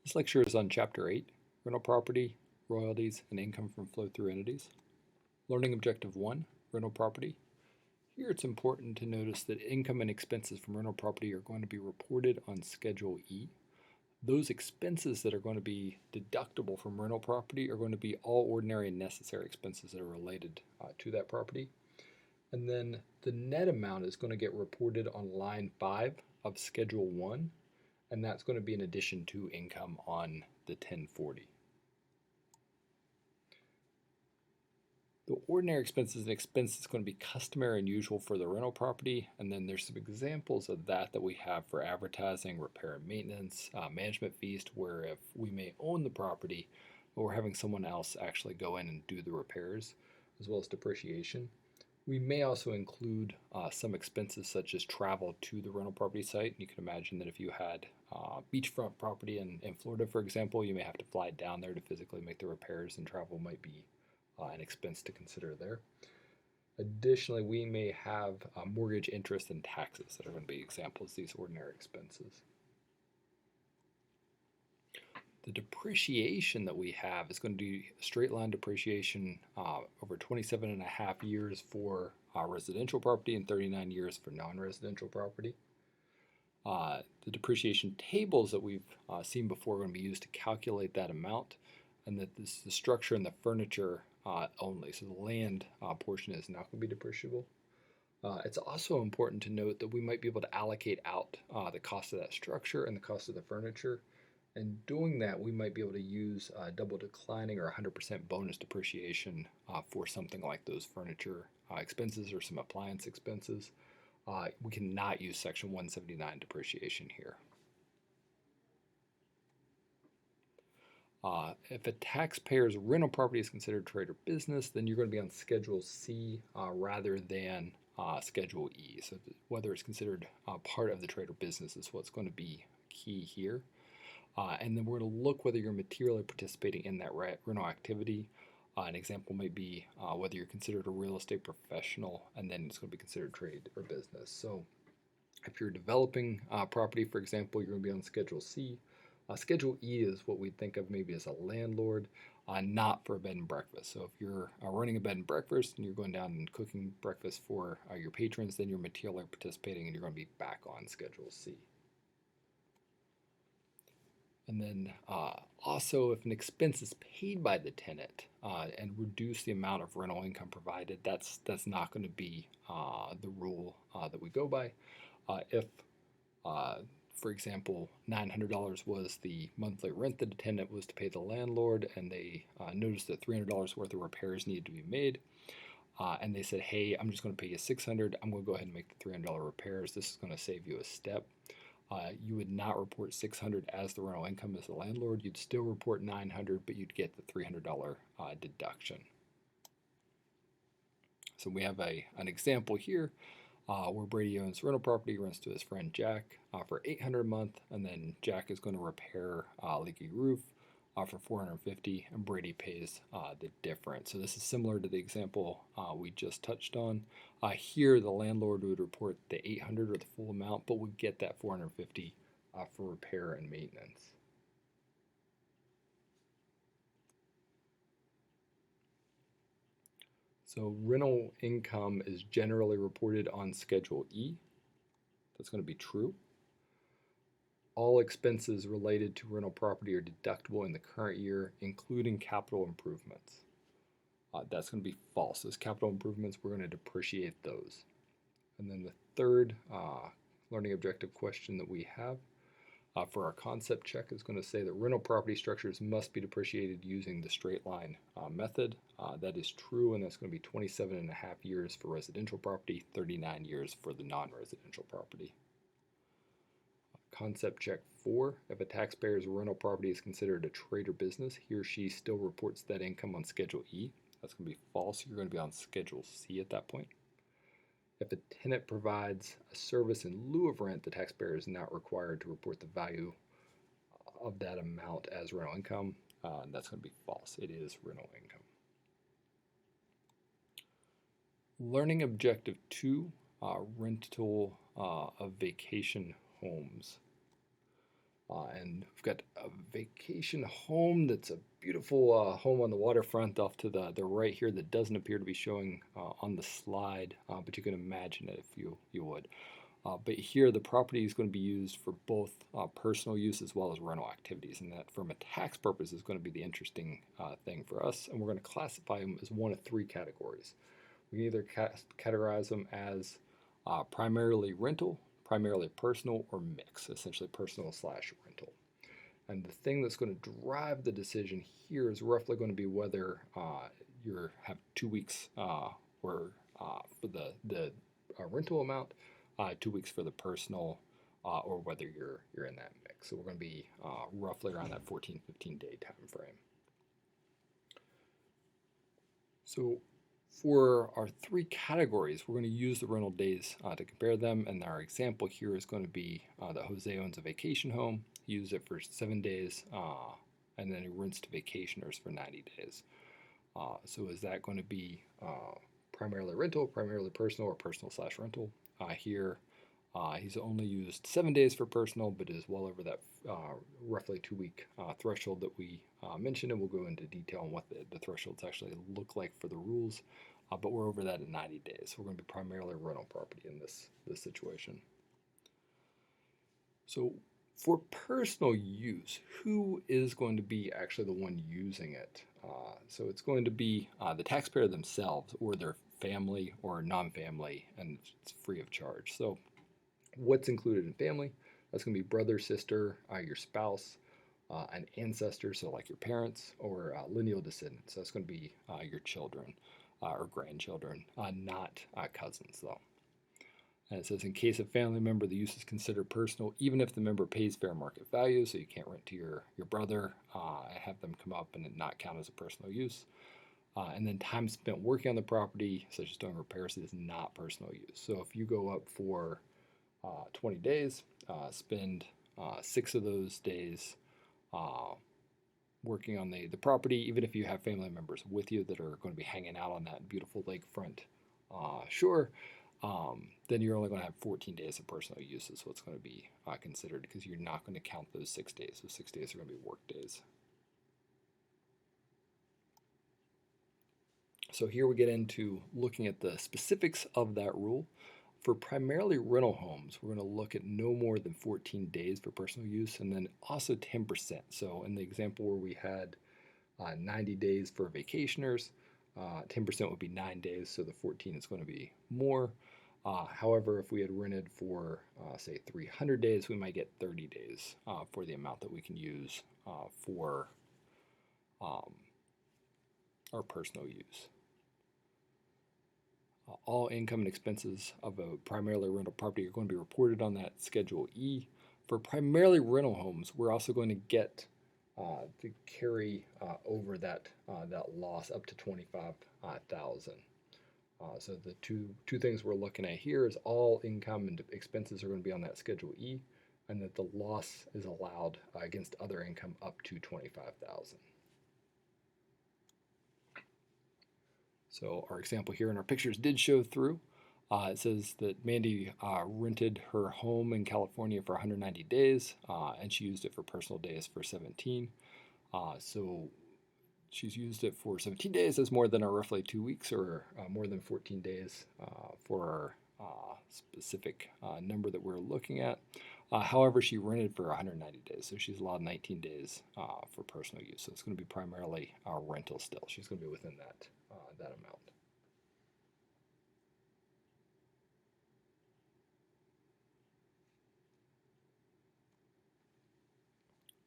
This lecture is on Chapter 8, Rental Property, Royalties, and Income from Flow-Through Entities. Learning Objective 1, Rental Property. Here it's important to notice that income and expenses from rental property are going to be reported on Schedule E. Those expenses that are going to be deductible from rental property are going to be all ordinary and necessary expenses that are related to that property. And then the net amount is going to get reported on line 5 of Schedule 1, and that's going to be in addition to income on the 1040. The ordinary expenses and expense is going to be customary and usual for the rental property, and then there's some examples of that we have for advertising, repair and maintenance, management fees, to where if we may own the property, but we're having someone else actually go in and do the repairs, as well as depreciation. We may also include some expenses such as travel to the rental property site. You can imagine that if you had beachfront property in Florida, for example, you may have to fly down there to physically make the repairs, and travel might be an expense to consider there. Additionally, we may have mortgage interest and taxes that are going to be examples of these ordinary expenses. The depreciation that we have is going to be straight line depreciation over 27 and a half years for residential property and 39 years for non-residential property. The depreciation tables that we've seen before are going to be used to calculate that amount, and that this is the structure and the furniture only. So the land portion is not going to be depreciable. It's also important to note that we might be able to allocate out the cost of that structure and the cost of the furniture. And doing that, we might be able to use double declining or 100% bonus depreciation for something like those furniture expenses or some appliance expenses. We cannot use Section 179 depreciation here. If a taxpayer's rental property is considered trade or business, then you're going to be on Schedule C rather than Schedule E. So whether it's considered part of the trade or business is what's going to be key here. And then we're going to look whether you're materially participating in that rental activity. An example might be whether you're considered a real estate professional, and then it's going to be considered trade or business. So if you're developing property, for example, you're going to be on Schedule C. Schedule E is what we think of maybe as a landlord, not for a bed and breakfast. So if you're running a bed and breakfast and you're going down and cooking breakfast for your patrons, then you're materially participating and you're going to be back on Schedule C. And then also, if an expense is paid by the tenant and reduce the amount of rental income provided, that's not going to be the rule that we go by. If, for example, $900 was the monthly rent that the tenant was to pay the landlord, and they noticed that $300 worth of repairs needed to be made, and they said, hey, I'm just going to pay you $600, I'm going to go ahead and make the $300 repairs, this is going to save you a step. You would not report $600 as the rental income as the landlord. You'd still report $900, but you'd get the $300 deduction. So we have an example here where Brady owns rental property, rents to his friend Jack for $800 a month, and then Jack is going to repair a leaky roof for $450, and Brady pays the difference. So this is similar to the example we just touched on. Here, the landlord would report the $800 or the full amount, but would get that $450 for repair and maintenance. So rental income is generally reported on Schedule E. That's going to be true. All expenses related to rental property are deductible in the current year, including capital improvements. That's going to be false. Those capital improvements, we're going to depreciate those. And then the third learning objective question that we have for our concept check is going to say that rental property structures must be depreciated using the straight line method. That is true, and that's going to be 27 and a half years for residential property, 39 years for the non-residential property. Concept check 4, if a taxpayer's rental property is considered a trade or business, he or she still reports that income on Schedule E. That's going to be false. You're going to be on Schedule C at that point. If a tenant provides a service in lieu of rent, the taxpayer is not required to report the value of that amount as rental income. That's going to be false. It is rental income. Learning objective 2, rental of vacation homes. And we've got a vacation home that's a beautiful home on the waterfront off to the right here that doesn't appear to be showing on the slide, but you can imagine it if you would. But here the property is going to be used for both personal use as well as rental activities, and that from a tax purpose is going to be the interesting thing for us, and we're going to classify them as one of three categories. We can either categorize them as primarily rental, primarily personal, or mix, essentially personal slash rental. And the thing that's going to drive the decision here is roughly going to be whether you have 2 weeks or for the rental amount, 2 weeks for the personal, or whether you're in that mix. So we're going to be roughly around that 14-15 day time frame. So for our three categories, we're going to use the rental days to compare them, and our example here is going to be that Jose owns a vacation home. He used it for 7 days, and then he rents to vacationers for 90 days. So is that going to be primarily rental, primarily personal, or personal slash rental? Here, he's only used 7 days for personal, but is well over that roughly 2 week threshold that we mentioned, and we'll go into detail on what the thresholds actually look like for the rules. But we're over that at 90 days. So we're going to be primarily rental property in this situation. So for personal use, who is going to be actually the one using it? So it's going to be the taxpayer themselves or their family or non-family, and it's free of charge. So what's included in family? That's going to be brother, sister, your spouse, an ancestor, so like your parents, or lineal descendants. So that's going to be your children or grandchildren, not cousins, though. And it says, in case of family member, the use is considered personal, even if the member pays fair market value. So you can't rent to your brother and have them come up and it not count as a personal use. And then time spent working on the property, such as doing repairs, is not personal use. So if you go up for 20 days, spend 6 of those days working on the property, even if you have family members with you that are going to be hanging out on that beautiful lakefront shore, then you're only going to have 14 days of personal use is what's going to be considered, because you're not going to count those 6 days. Those 6 days are going to be work days. So here we get into looking at the specifics of that rule. For primarily rental homes, we're going to look at no more than 14 days for personal use, and then also 10%. So in the example where we had 90 days for vacationers, 10% would be 9 days, so the 14 is going to be more. However, if we had rented for, say, 300 days, we might get 30 days for the amount that we can use for our personal use. All income and expenses of a primarily rental property are going to be reported on that Schedule E. For primarily rental homes, we're also going to get to carry over that loss up to $25,000. So the two things we're looking at here is all income and expenses are going to be on that Schedule E, and that the loss is allowed against other income up to $25,000. So our example here in our pictures did show through. It says that Mandy rented her home in California for 190 days, and she used it for personal days for 17. So she's used it for 17 days. That's more than our roughly 2 weeks, or more than 14 days for our specific number that we're looking at. However, she rented for 190 days, so she's allowed 19 days for personal use. So it's going to be primarily rental still. She's going to be within that amount.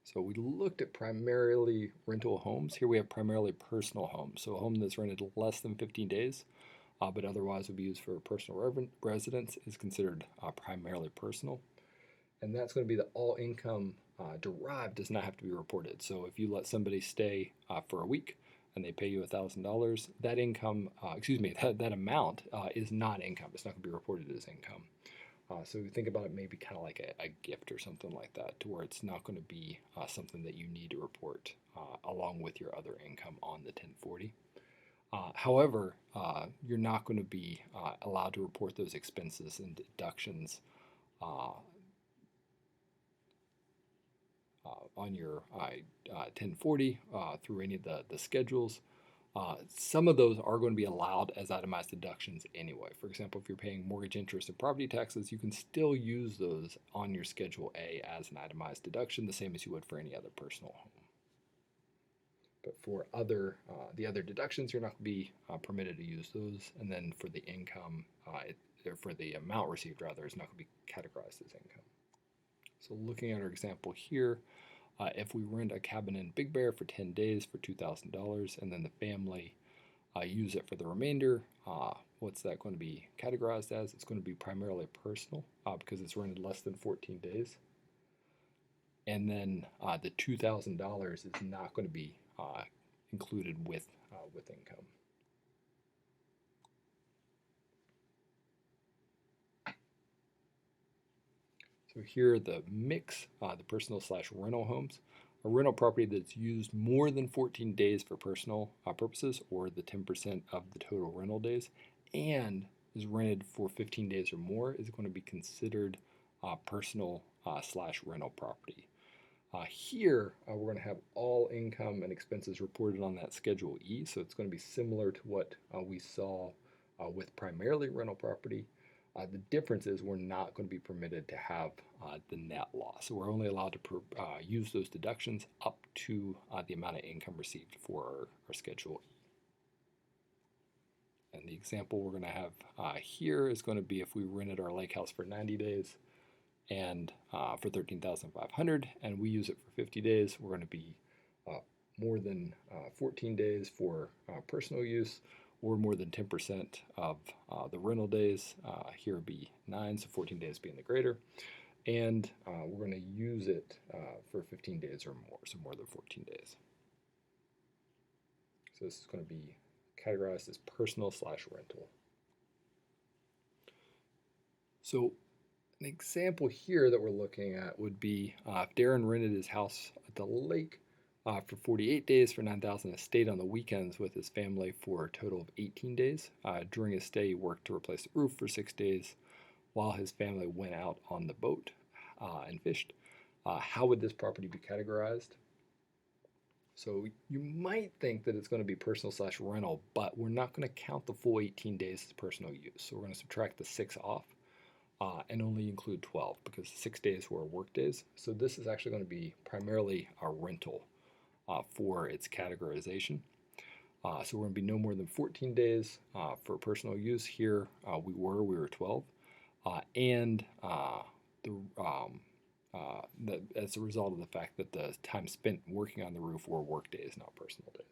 So we looked at primarily rental homes. Here we have primarily personal homes. So a home that's rented less than 15 days, but otherwise would be used for personal residence is considered primarily personal. And that's going to be that all income derived does not have to be reported. So if you let somebody stay for a week and they pay you $1,000, that income, that amount is not income. It's not going to be reported as income. So you think about it maybe kind of like a gift or something like that, to where it's not going to be something that you need to report along with your other income on the 1040. However, you're not going to be allowed to report those expenses and deductions on your 1040 through any of the schedules. Some of those are going to be allowed as itemized deductions anyway. For example, if you're paying mortgage interest and property taxes, you can still use those on your Schedule A as an itemized deduction, the same as you would for any other personal home. But for the other deductions, you're not going to be permitted to use those. And then for the income, or for the amount received rather, is not going to be categorized as income. So looking at our example here, if we rent a cabin in Big Bear for 10 days for $2,000 and then the family use it for the remainder, what's that going to be categorized as? It's going to be primarily personal because it's rented less than 14 days. And then the $2,000 is not going to be included with income. So here are the mix, the personal / rental homes. A rental property that's used more than 14 days for personal purposes, or the 10% of the total rental days, and is rented for 15 days or more, is going to be considered personal / rental property. Here, we're going to have all income and expenses reported on that Schedule E, so it's going to be similar to what we saw with primarily rental property. The difference is we're not going to be permitted to have the net loss. So we're only allowed to use those deductions up to the amount of income received for our Schedule E. And the example we're going to have here is going to be if we rented our lake house for 90 days and for $13,500 and we use it for 50 days, we're going to be more than 14 days for personal use, or more than 10% of the rental days. Here would be 9, so 14 days being the greater. And we're going to use it for 15 days or more, so more than 14 days. So this is going to be categorized as personal / rental. So an example here that we're looking at would be if Darren rented his house at the lake for 48 days for $9,000 and stayed on the weekends with his family for a total of 18 days. During his stay, he worked to replace the roof for 6 days while his family went out on the boat and fished. How would this property be categorized? So you might think that it's going to be personal / rental, but we're not going to count the full 18 days as personal use. So we're going to subtract the 6 off and only include 12 because 6 days were work days. So this is actually going to be primarily a rental for its categorization. So we're going to be no more than 14 days for personal use. Here we were 12. And as a result of the fact that the time spent working on the roof were work days, not personal days.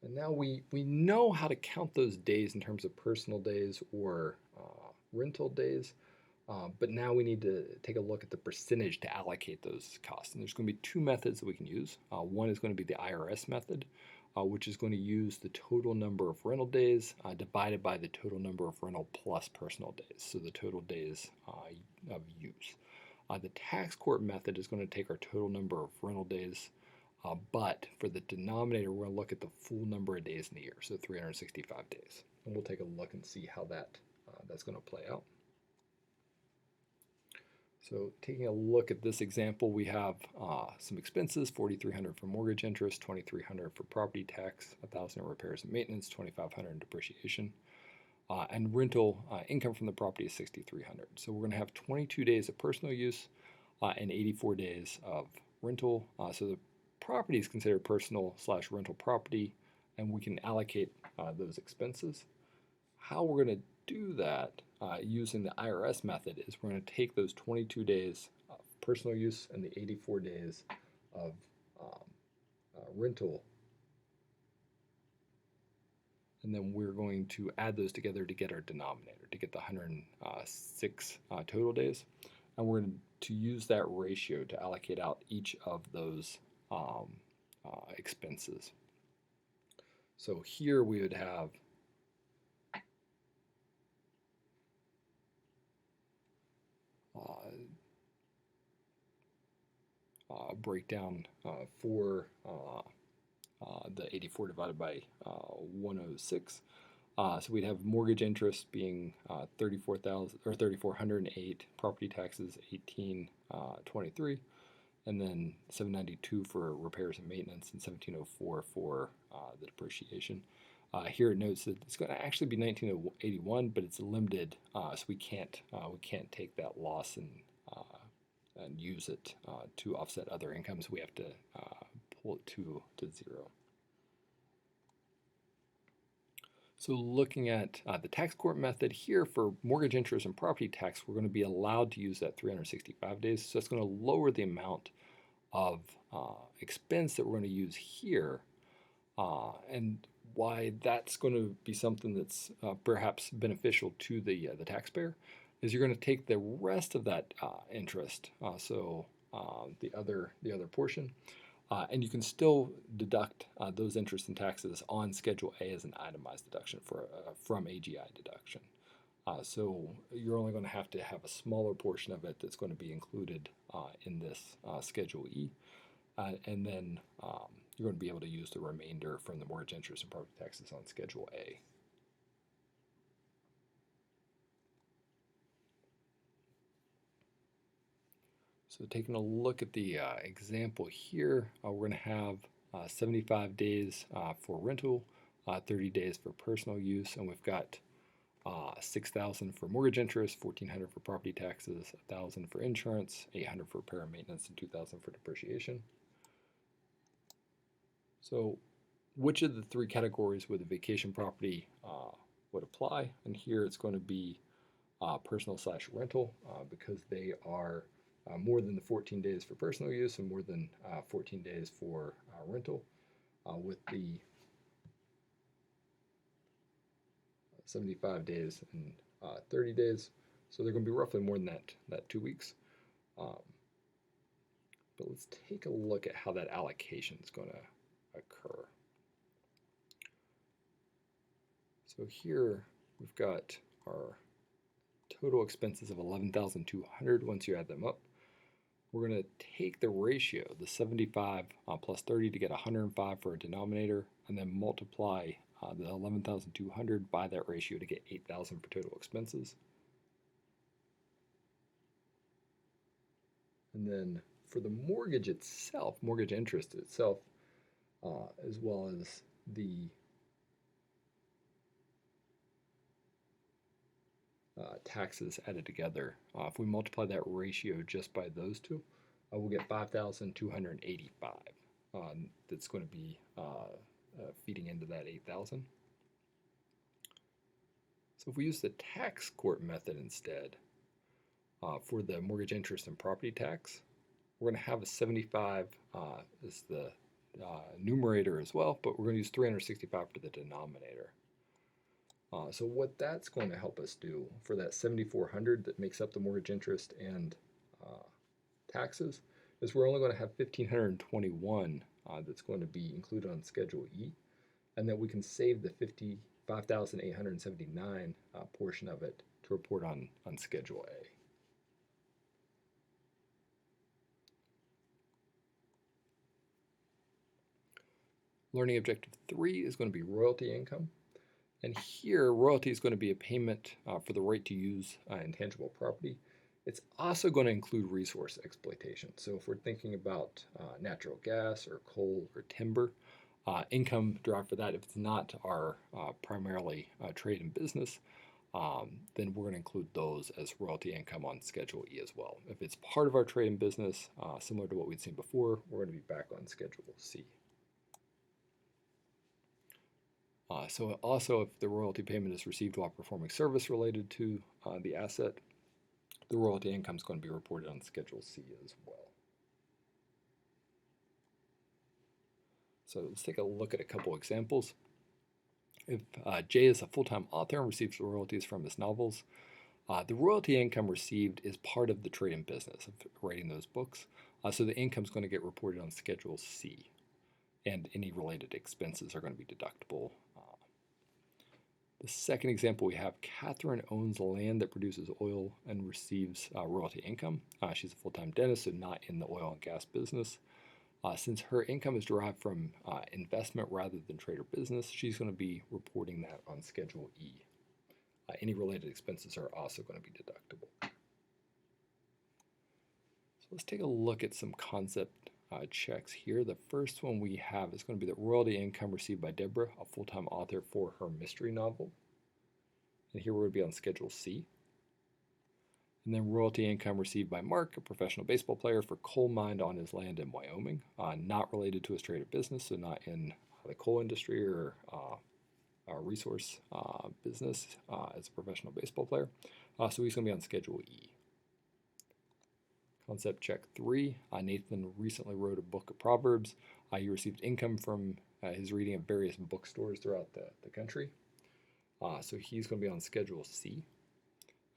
And now we know how to count those days in terms of personal days or rental days. But now we need to take a look at the percentage to allocate those costs. And there's going to be 2 methods that we can use. One is going to be the IRS method, which is going to use the total number of rental days divided by the total number of rental plus personal days, so the total days of use. The tax court method is going to take our total number of rental days, but for the denominator, we're going to look at the full number of days in the year, so 365 days. And we'll take a look and see how that's going to play out. So taking a look at this example, we have some expenses: $4,300 for mortgage interest, $2,300 for property tax, $1,000 in repairs and maintenance, $2,500 in depreciation, and rental income from the property is $6,300. So we're going to have 22 days of personal use and 84 days of rental. So the property is considered personal / rental property, and we can allocate those expenses. How we're going to do that using the IRS method is we're going to take those 22 days of personal use and the 84 days of rental, and then we're going to add those together to get our denominator, to get the 106 total days, and we're going to use that ratio to allocate out each of those expenses. So here we would have breakdown for the 84 divided by 106. So we'd have mortgage interest being 34,000 or 3,408, property taxes 1823, and then 792 for repairs and maintenance, and 1704 for the depreciation. Here it notes that it's going to actually be 1981, but it's limited, so we can't take that loss and use it to offset other incomes. We have to pull it to zero. So looking at the tax court method here for mortgage interest and property tax, we're going to be allowed to use that 365 days. So that's going to lower the amount of expense that we're going to use here. And why that's going to be something that's perhaps beneficial to the taxpayer is you're going to take the rest of that interest, the other portion, and you can still deduct those interest and taxes on Schedule A as an itemized deduction from AGI deduction. So you're only going to have a smaller portion of it that's going to be included in this Schedule E, and then you're going to be able to use the remainder from the mortgage interest and property taxes on Schedule A. So taking a look at the example here, we're going to have 75 days for rental, 30 days for personal use, and we've got $6,000 for mortgage interest, $1,400 for property taxes, $1,000 for insurance, $800 for repair and maintenance, and $2,000 for depreciation. So which of the three categories would the vacation property would apply? And here it's going to be personal/rental because they are more than the 14 days for personal use and more than 14 days for rental, with the 75 days and 30 days. So they're going to be roughly more than that 2 weeks. But let's take a look at how that allocation is going to occur. So here we've got our total expenses of $11,200 once you add them up. We're going to take the ratio, the 75 plus 30 to get 105 for a denominator, and then multiply the 11,200 by that ratio to get 8,000 for total expenses. And then for the mortgage itself, mortgage interest itself, as well as the taxes added together, if we multiply that ratio just by those two, we'll get 5,285. That's going to be feeding into that 8,000. So if we use the tax court method instead for the mortgage interest and property tax, we're going to have a 75 as the numerator as well, but we're going to use 365 for the denominator. So what that's going to help us do for that 7,400 that makes up the mortgage interest and taxes is we're only going to have 1,521 that's going to be included on Schedule E, and that we can save the 55,879 portion of it to report on Schedule A. Learning objective 3 is going to be royalty income. And here, royalty is going to be a payment for the right to use intangible property. It's also going to include resource exploitation. So if we're thinking about natural gas or coal or timber, income derived for that, if it's not our primarily trade and business, then we're going to include those as royalty income on Schedule E as well. If it's part of our trade and business, similar to what we'd seen before, we're going to be back on Schedule C. So also, if the royalty payment is received while performing service related to the asset, the royalty income is going to be reported on Schedule C as well. So let's take a look at a couple examples. If Jay is a full-time author and receives royalties from his novels, the royalty income received is part of the trade and business of writing those books. So the income is going to get reported on Schedule C, and any related expenses are going to be deductible. The second example we have, Catherine owns land that produces oil and receives royalty income. She's a full-time dentist, so not in the oil and gas business. Since her income is derived from investment rather than trade or business, she's going to be reporting that on Schedule E. Any related expenses are also going to be deductible. So let's take a look at some concept checks here. The first one we have is going to be the royalty income received by Deborah, a full-time author for her mystery novel. And here we're going to be on Schedule C. And then royalty income received by Mark, a professional baseball player, for coal mined on his land in Wyoming, not related to his trade or business, so not in the coal industry or resource business as a professional baseball player. So he's going to be on Schedule E. Concept check 3. Nathan recently wrote a book of Proverbs. He received income from his reading at various bookstores throughout the country. So he's going to be on Schedule C.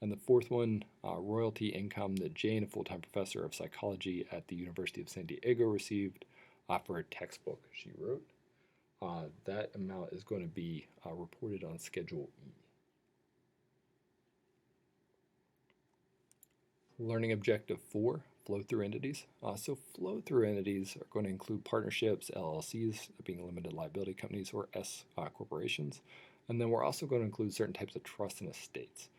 And the fourth one, royalty income that Jane, a full-time professor of psychology at the University of San Diego, received for a textbook she wrote. That amount is going to be reported on Schedule E. Learning objective 4, flow-through entities. So flow-through entities are going to include partnerships, LLCs, being limited liability companies, or S corporations. And then we're also going to include certain types of trusts and estates.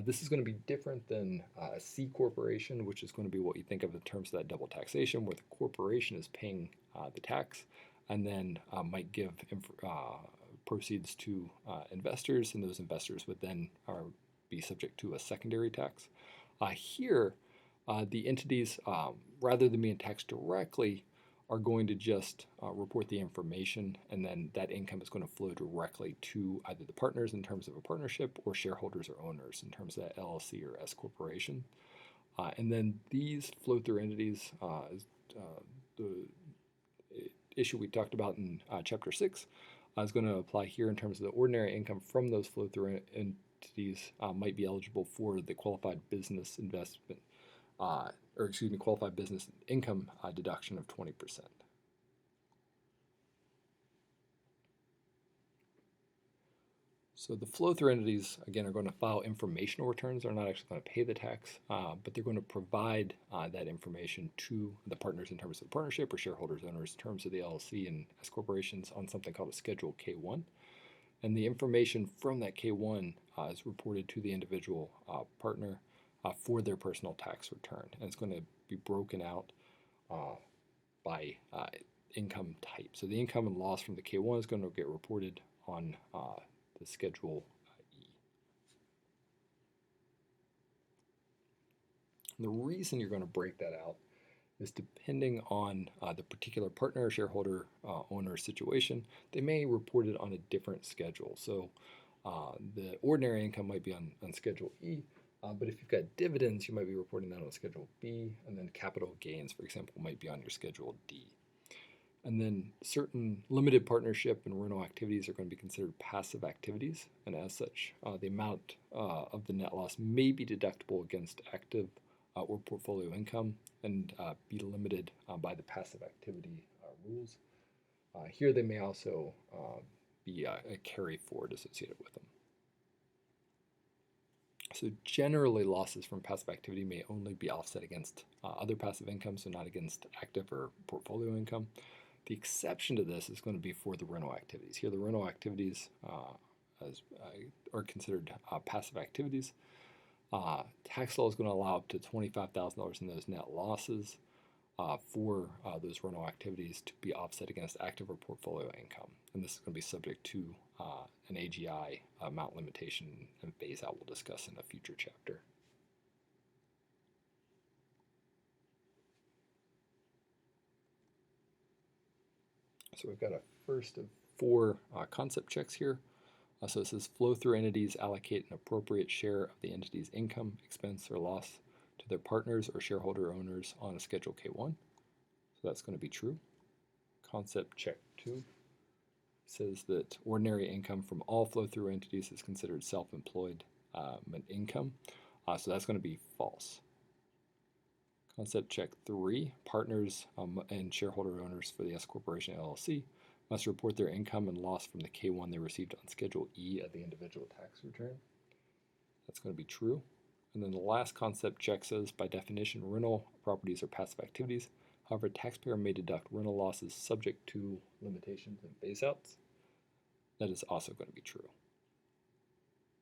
This is going to be different than a C corporation, which is going to be what you think of in terms of that double taxation, where the corporation is paying the tax and then might give proceeds to investors, and those investors would then be subject to a secondary tax. Here, the entities, rather than being taxed directly, are going to just report the information, and then that income is going to flow directly to either the partners in terms of a partnership or shareholders or owners in terms of that LLC or S corporation. And then these flow-through entities, the issue we talked about in Chapter 6, is going to apply here in terms of the ordinary income from those flow-through entities might be eligible for the qualified business investment qualified business income deduction of 20%. So the flow-through entities, again, are going to file informational returns. They're not actually going to pay the tax, but they're going to provide that information to the partners in terms of the partnership or shareholders, owners in terms of the LLC and S corporations on something called a Schedule K1. And the information from that K1 is reported to the individual partner for their personal tax return. And it's going to be broken out by income type. So the income and loss from the K1 is going to get reported on the Schedule E. And the reason you're going to break that out is depending on the particular partner, shareholder, owner situation, they may report it on a different schedule. So the ordinary income might be on Schedule E, but if you've got dividends, you might be reporting that on Schedule B, and then capital gains, for example, might be on your Schedule D. And then certain limited partnership and rental activities are going to be considered passive activities, and as such, the amount of the net loss may be deductible against active or portfolio income and be limited by the passive activity rules. Here they may also be a carry forward associated with them. So generally losses from passive activity may only be offset against other passive income, so not against active or portfolio income. The exception to this is going to be for the rental activities. Here the rental activities are considered passive activities. Tax law is going to allow up to $25,000 in those net losses for those rental activities to be offset against active or portfolio income. And this is going to be subject to an AGI amount limitation and phase out we'll discuss in a future chapter. So we've got a first of 4 concept checks here. So it says flow-through entities allocate an appropriate share of the entity's income, expense, or loss to their partners or shareholder owners on a Schedule K1. So that's going to be true. Concept check 2 says that ordinary income from all flow-through entities is considered self-employed income. So that's going to be false. Concept check 3, partners and shareholder owners for the S Corporation LLC must report their income and loss from the K1 they received on Schedule E of the individual tax return. That's going to be true. And then the last concept check says, by definition, rental properties are passive activities. However, taxpayer may deduct rental losses subject to limitations and phase outs. That is also going to be true.